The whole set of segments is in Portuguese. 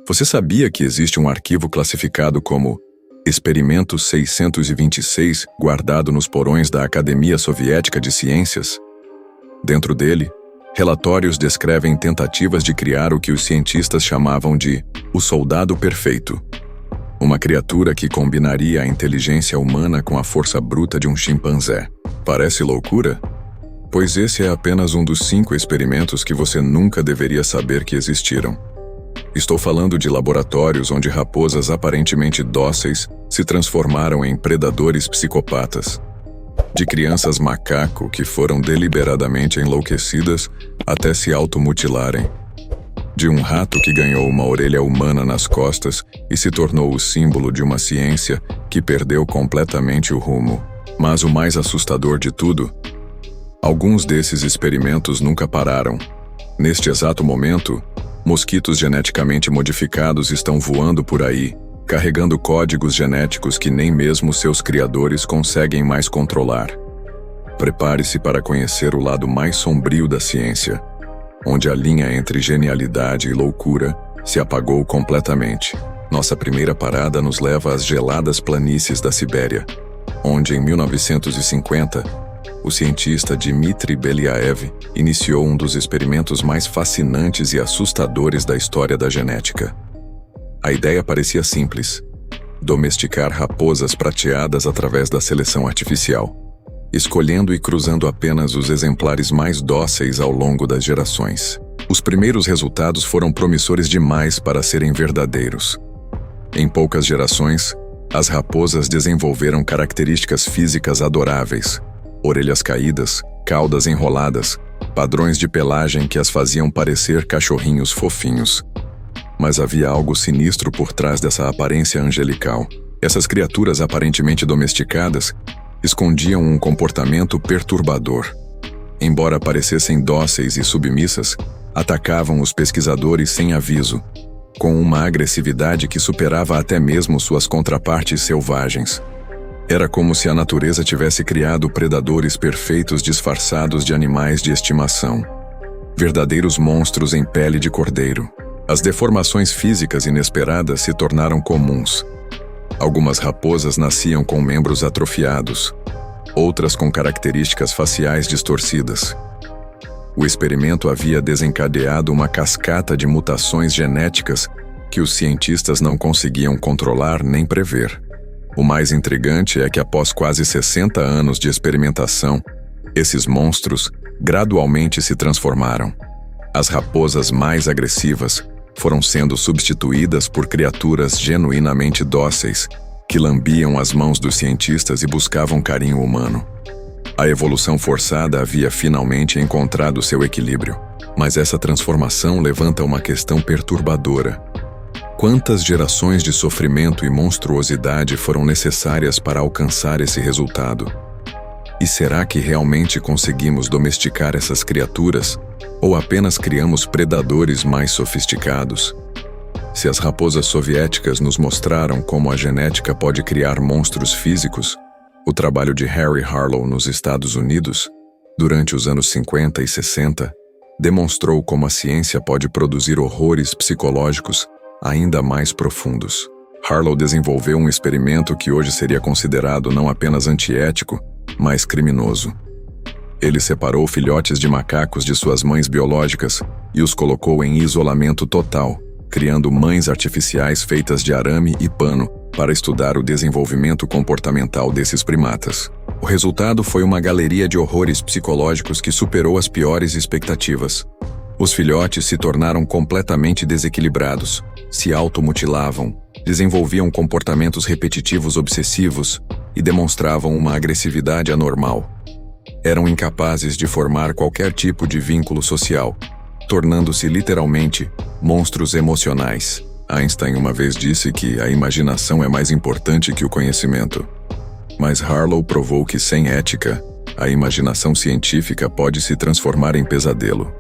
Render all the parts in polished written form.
Você sabia que existe um arquivo classificado como Experimento 626 guardado nos porões da Academia Soviética de Ciências? Dentro dele, relatórios descrevem tentativas de criar o que os cientistas chamavam de o soldado perfeito. Uma criatura que combinaria a inteligência humana com a força bruta de um chimpanzé. Parece loucura? Pois esse é apenas um dos 5 experimentos que você nunca deveria saber que existiram. Estou falando de laboratórios onde raposas aparentemente dóceis se transformaram em predadores psicopatas. De crianças macaco que foram deliberadamente enlouquecidas até se automutilarem. De um rato que ganhou uma orelha humana nas costas e se tornou o símbolo de uma ciência que perdeu completamente o rumo. Mas o mais assustador de tudo, alguns desses experimentos nunca pararam. Neste exato momento, mosquitos geneticamente modificados estão voando por aí, carregando códigos genéticos que nem mesmo seus criadores conseguem mais controlar. Prepare-se para conhecer o lado mais sombrio da ciência, onde a linha entre genialidade e loucura se apagou completamente. Nossa primeira parada nos leva às geladas planícies da Sibéria, onde em 1950, o cientista Dmitry Belyaev iniciou um dos experimentos mais fascinantes e assustadores da história da genética. A ideia parecia simples: domesticar raposas prateadas através da seleção artificial, escolhendo e cruzando apenas os exemplares mais dóceis ao longo das gerações. Os primeiros resultados foram promissores demais para serem verdadeiros. Em poucas gerações, as raposas desenvolveram características físicas adoráveis: orelhas caídas, caudas enroladas, padrões de pelagem que as faziam parecer cachorrinhos fofinhos. Mas havia algo sinistro por trás dessa aparência angelical. Essas criaturas aparentemente domesticadas escondiam um comportamento perturbador. Embora parecessem dóceis e submissas, atacavam os pesquisadores sem aviso, com uma agressividade que superava até mesmo suas contrapartes selvagens. Era como se a natureza tivesse criado predadores perfeitos disfarçados de animais de estimação. Verdadeiros monstros em pele de cordeiro. As deformações físicas inesperadas se tornaram comuns. Algumas raposas nasciam com membros atrofiados, outras com características faciais distorcidas. O experimento havia desencadeado uma cascata de mutações genéticas que os cientistas não conseguiam controlar nem prever. O mais intrigante é que após quase 60 anos de experimentação, esses monstros gradualmente se transformaram. As raposas mais agressivas foram sendo substituídas por criaturas genuinamente dóceis, que lambiam as mãos dos cientistas e buscavam carinho humano. A evolução forçada havia finalmente encontrado seu equilíbrio. Mas essa transformação levanta uma questão perturbadora. Quantas gerações de sofrimento e monstruosidade foram necessárias para alcançar esse resultado? E será que realmente conseguimos domesticar essas criaturas, ou apenas criamos predadores mais sofisticados? Se as raposas soviéticas nos mostraram como a genética pode criar monstros físicos, o trabalho de Harry Harlow nos Estados Unidos, durante os anos 50 e 60, demonstrou como a ciência pode produzir horrores psicológicos ainda mais profundos. Harlow desenvolveu um experimento que hoje seria considerado não apenas antiético, mas criminoso. Ele separou filhotes de macacos de suas mães biológicas e os colocou em isolamento total, criando mães artificiais feitas de arame e pano para estudar o desenvolvimento comportamental desses primatas. O resultado foi uma galeria de horrores psicológicos que superou as piores expectativas. Os filhotes se tornaram completamente desequilibrados, se automutilavam, desenvolviam comportamentos repetitivos obsessivos e demonstravam uma agressividade anormal. Eram incapazes de formar qualquer tipo de vínculo social, tornando-se literalmente monstros emocionais. Einstein uma vez disse que a imaginação é mais importante que o conhecimento. Mas Harlow provou que sem ética, a imaginação científica pode se transformar em pesadelo.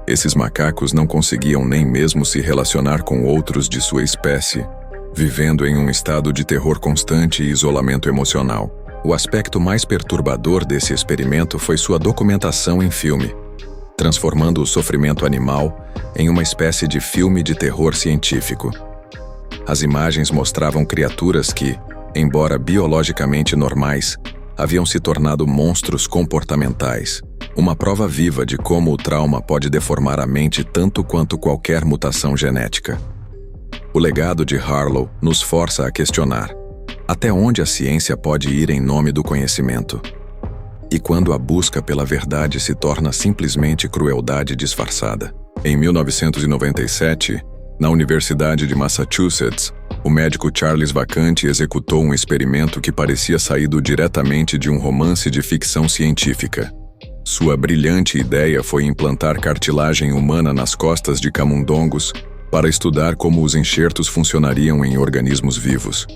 Esses macacos não conseguiam nem mesmo se relacionar com outros de sua espécie, vivendo em um estado de terror constante e isolamento emocional. O aspecto mais perturbador desse experimento foi sua documentação em filme. transformando o sofrimento animal em uma espécie de filme de terror científico. As imagens mostravam criaturas que, embora biologicamente normais, haviam se tornado monstros comportamentais, uma prova viva de como o trauma pode deformar a mente tanto quanto qualquer mutação genética. O legado de Harlow nos força a questionar: até onde a ciência pode ir em nome do conhecimento? E quando a busca pela verdade se torna simplesmente crueldade disfarçada? Em 1997, na Universidade de Massachusetts, o médico Charles Vacante executou um experimento que parecia saído diretamente de um romance de ficção científica. Sua brilhante ideia foi implantar cartilagem humana nas costas de camundongos para estudar como os enxertos funcionariam em organismos vivos.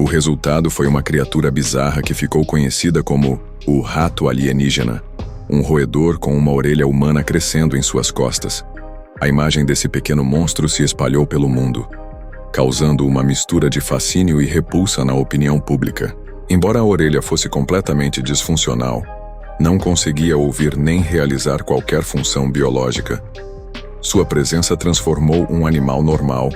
O resultado foi uma criatura bizarra que ficou conhecida como o rato alienígena, um roedor com uma orelha humana crescendo em suas costas. A imagem desse pequeno monstro se espalhou pelo mundo, causando uma mistura de fascínio e repulsa na opinião pública. Embora a orelha fosse completamente disfuncional, não conseguia ouvir nem realizar qualquer função biológica. Sua presença transformou um animal normal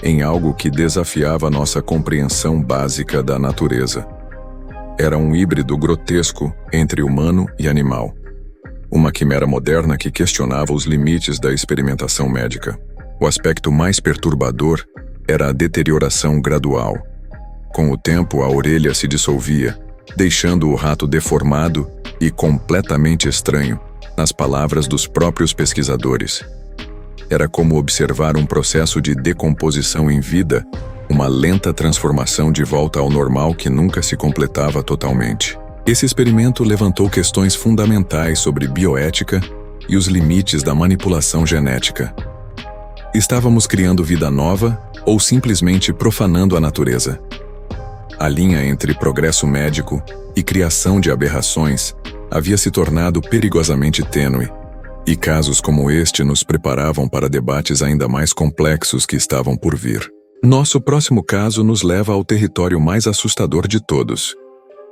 em algo que desafiava nossa compreensão básica da natureza. Era um híbrido grotesco entre humano e animal. Uma quimera moderna que questionava os limites da experimentação médica. O aspecto mais perturbador era a deterioração gradual. Com o tempo, a orelha se dissolvia, deixando o rato deformado e completamente estranho, nas palavras dos próprios pesquisadores. Era como observar um processo de decomposição em vida, uma lenta transformação de volta ao normal que nunca se completava totalmente. Esse experimento levantou questões fundamentais sobre bioética e os limites da manipulação genética. Estávamos criando vida nova ou simplesmente profanando a natureza? A linha entre progresso médico e criação de aberrações havia se tornado perigosamente tênue, e casos como este nos preparavam para debates ainda mais complexos que estavam por vir. Nosso próximo caso nos leva ao território mais assustador de todos: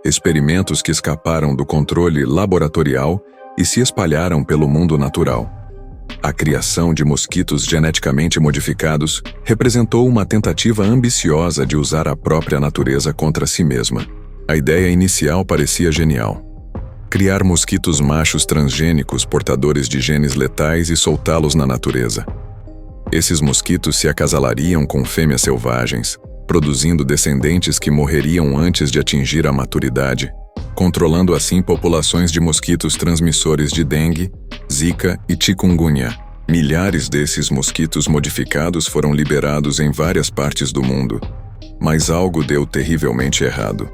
experimentos que escaparam do controle laboratorial e se espalharam pelo mundo natural. A criação de mosquitos geneticamente modificados representou uma tentativa ambiciosa de usar a própria natureza contra si mesma. A ideia inicial parecia genial: criar mosquitos machos transgênicos portadores de genes letais e soltá-los na natureza. Esses mosquitos se acasalariam com fêmeas selvagens, produzindo descendentes que morreriam antes de atingir a maturidade, controlando assim populações de mosquitos transmissores de dengue, zika e chikungunya. Milhares desses mosquitos modificados foram liberados em várias partes do mundo, mas algo deu terrivelmente errado.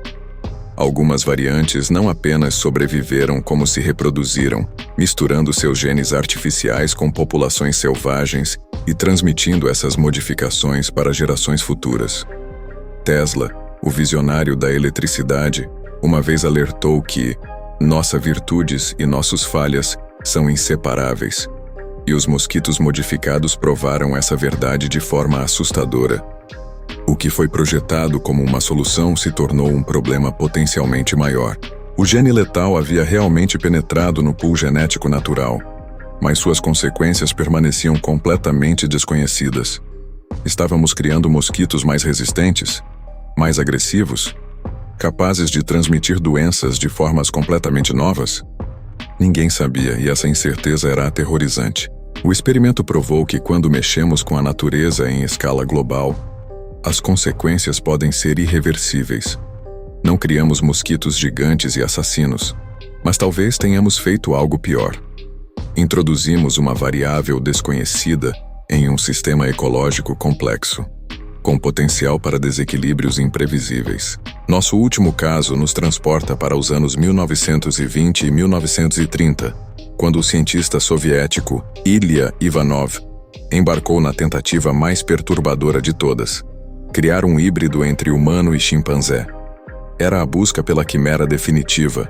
Algumas variantes não apenas sobreviveram, como se reproduziram, misturando seus genes artificiais com populações selvagens e transmitindo essas modificações para gerações futuras. Tesla, o visionário da eletricidade, uma vez alertou que nossas virtudes e nossas falhas são inseparáveis, e os mosquitos modificados provaram essa verdade de forma assustadora. O que foi projetado como uma solução se tornou um problema potencialmente maior. O gene letal havia realmente penetrado no pool genético natural, mas suas consequências permaneciam completamente desconhecidas. Estávamos criando mosquitos mais resistentes, mais agressivos, capazes de transmitir doenças de formas completamente novas? Ninguém sabia, e essa incerteza era aterrorizante. O experimento provou que quando mexemos com a natureza em escala global, as consequências podem ser irreversíveis. Não criamos mosquitos gigantes e assassinos, mas talvez tenhamos feito algo pior. Introduzimos uma variável desconhecida em um sistema ecológico complexo, com potencial para desequilíbrios imprevisíveis. Nosso último caso nos transporta para os anos 1920 e 1930, quando o cientista soviético Ilya Ivanov embarcou na tentativa mais perturbadora de todas: criar um híbrido entre humano e chimpanzé. Era a busca pela quimera definitiva,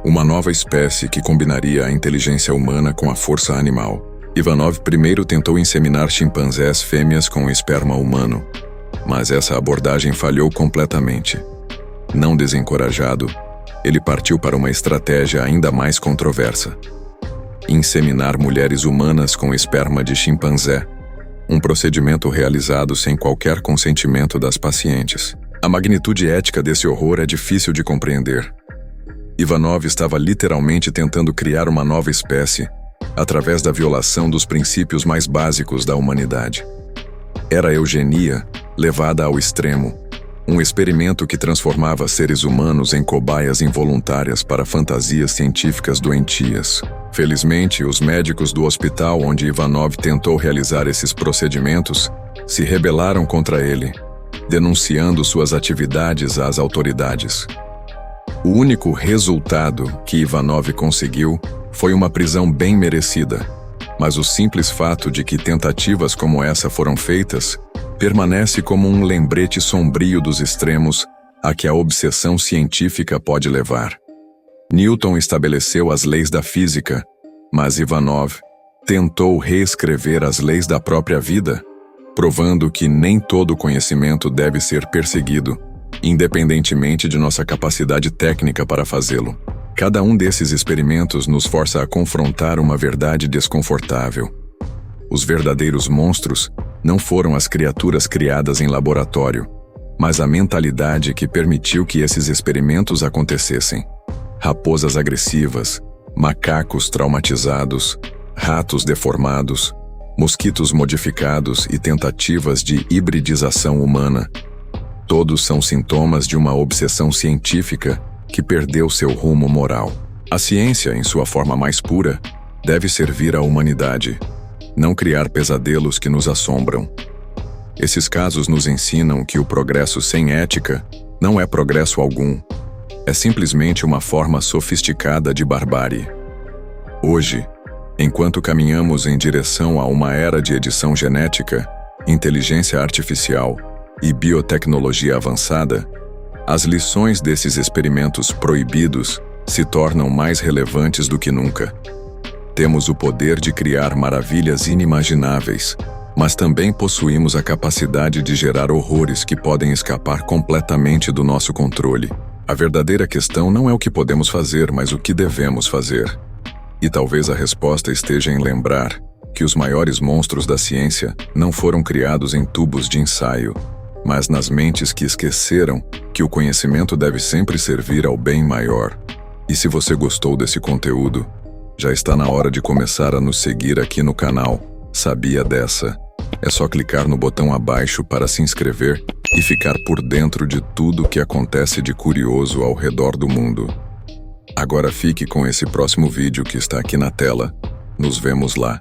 uma nova espécie que combinaria a inteligência humana com a força animal. Ivanov primeiro tentou inseminar chimpanzés fêmeas com esperma humano, mas essa abordagem falhou completamente. Não desencorajado, ele partiu para uma estratégia ainda mais controversa: inseminar mulheres humanas com esperma de chimpanzé, um procedimento realizado sem qualquer consentimento das pacientes. A magnitude ética desse horror é difícil de compreender. Ivanov estava literalmente tentando criar uma nova espécie, através da violação dos princípios mais básicos da humanidade. Era a eugenia levada ao extremo, um experimento que transformava seres humanos em cobaias involuntárias para fantasias científicas doentias. Felizmente, os médicos do hospital onde Ivanov tentou realizar esses procedimentos se rebelaram contra ele, denunciando suas atividades às autoridades. O único resultado que Ivanov conseguiu foi uma prisão bem merecida, mas o simples fato de que tentativas como essa foram feitas permanece como um lembrete sombrio dos extremos a que a obsessão científica pode levar. Newton estabeleceu as leis da física, mas Ivanov tentou reescrever as leis da própria vida, provando que nem todo conhecimento deve ser perseguido, independentemente de nossa capacidade técnica para fazê-lo. Cada um desses experimentos nos força a confrontar uma verdade desconfortável. Os verdadeiros monstros não foram as criaturas criadas em laboratório, mas a mentalidade que permitiu que esses experimentos acontecessem. Raposas agressivas, macacos traumatizados, ratos deformados, mosquitos modificados e tentativas de hibridização humana. Todos são sintomas de uma obsessão científica que perdeu seu rumo moral. A ciência, em sua forma mais pura, deve servir à humanidade, não criar pesadelos que nos assombram. Esses casos nos ensinam que o progresso sem ética não é progresso algum. É simplesmente uma forma sofisticada de barbárie. Hoje, enquanto caminhamos em direção a uma era de edição genética, inteligência artificial e biotecnologia avançada, as lições desses experimentos proibidos se tornam mais relevantes do que nunca. Temos o poder de criar maravilhas inimagináveis, mas também possuímos a capacidade de gerar horrores que podem escapar completamente do nosso controle. A verdadeira questão não é o que podemos fazer, mas o que devemos fazer. E talvez a resposta esteja em lembrar que os maiores monstros da ciência não foram criados em tubos de ensaio, mas nas mentes que esqueceram que o conhecimento deve sempre servir ao bem maior. E se você gostou desse conteúdo, já está na hora de começar a nos seguir aqui no canal Sabia Dessa? É só clicar no botão abaixo para se inscrever e ficar por dentro de tudo que acontece de curioso ao redor do mundo. Agora fique com esse próximo vídeo que está aqui na tela. Nos vemos lá.